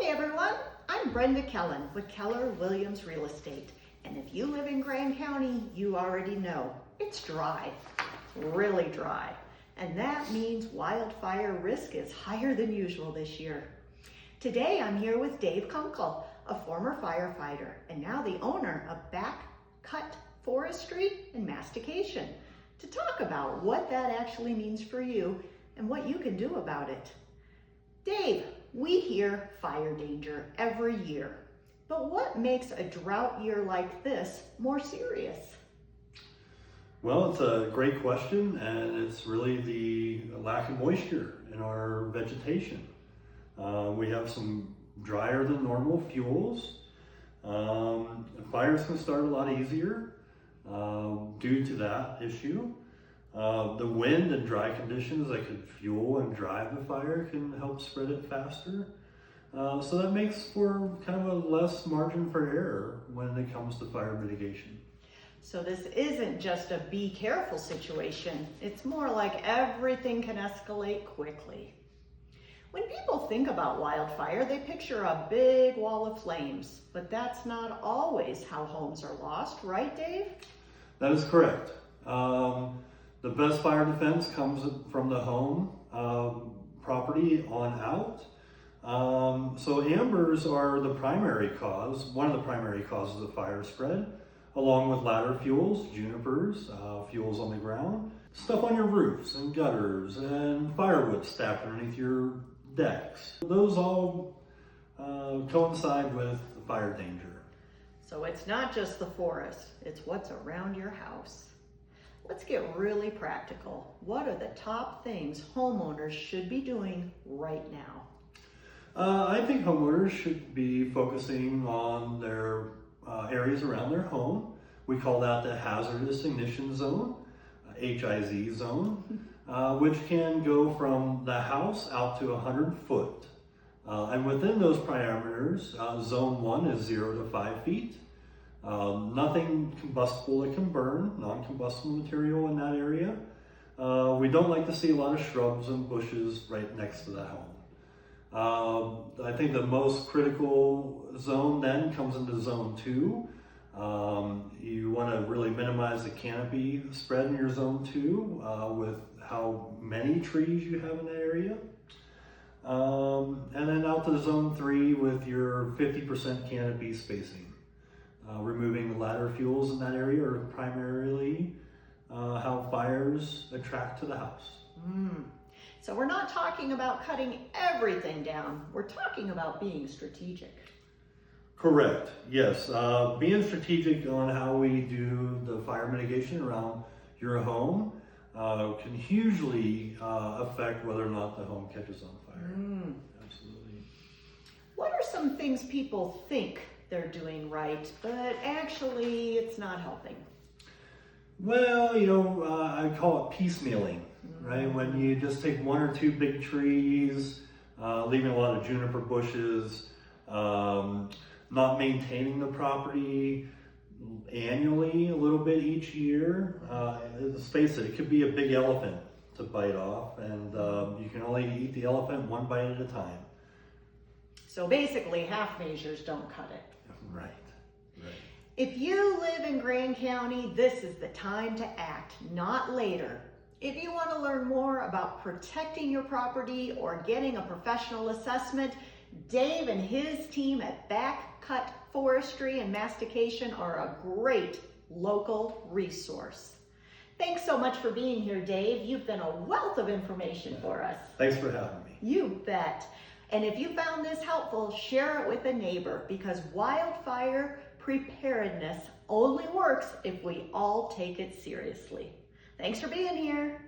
Hey everyone, I'm Brenda Kellen with Keller Williams Real Estate. And if you live in Grand County, you already know it's dry, really dry. And that means wildfire risk is higher than usual this year. Today I'm here with Dave Kunkel, a former firefighter and now the owner of Back Cut Forestry and Mastication, to talk about what that actually means for you and what you can do about it. Dave, we hear fire danger every year, but what makes a drought year like this more serious? Well, it's a great question, and it's really the lack of moisture in our vegetation. We have some drier than normal fuels. Fires can start a lot easier due to that issue. The wind and dry conditions that could fuel and drive the fire can help spread it faster. So that makes for kind of a less margin for error when it comes to fire mitigation. So this isn't just a be careful situation. It's more like everything can escalate quickly. When people think about wildfire, they picture a big wall of flames, but that's not always how homes are lost, right, Dave? That is correct. The best fire defense comes from the home property on out. So ambers are the primary cause, one of the primary causes of fire spread, along with ladder fuels, junipers, fuels on the ground, stuff on your roofs and gutters, and firewood stacked underneath your decks. Those all coincide with the fire danger. So it's not just the forest, it's what's around your house. Let's get really practical. What are the top things homeowners should be doing right now? I think homeowners should be focusing on their areas around their home. We call that the hazardous ignition zone, HIZ zone, which can go from the house out to 100 foot. And within those parameters, zone 1 is 0 to 5 feet. Nothing combustible that can burn, non-combustible material in that area. We don't like to see a lot of shrubs and bushes right next to the home. I think the most critical zone then comes into zone 2. You want to really minimize the canopy spread in your zone 2 with how many trees you have in that area. And then out to zone 3 with your 50% canopy spacing. Removing the ladder fuels in that area are primarily how fires attract to the house. So we're not talking about cutting everything down. We're talking about being strategic. Correct, yes. Being strategic on how we do the fire mitigation around your home can hugely affect whether or not the home catches on fire. Absolutely. What are some things people think they're doing right, but actually it's not helping? Well, I call it piecemealing, right? When you just take 1 or 2 big trees, leaving a lot of juniper bushes, not maintaining the property annually a little bit each year. Let's face it could be a big elephant to bite off, and you can only eat the elephant one bite at a time. So basically half measures don't cut it. Right. If you live in Grand County, this is the time to act, not later. If you want to learn more about protecting your property or getting a professional assessment, Dave and his team at Back Cut Forestry and Mastication are a great local resource. Thanks so much for being here, Dave. You've been a wealth of information for us. Thanks for having me. You bet. And if you found this helpful, share it with a neighbor, because wildfire preparedness only works if we all take it seriously. Thanks for being here.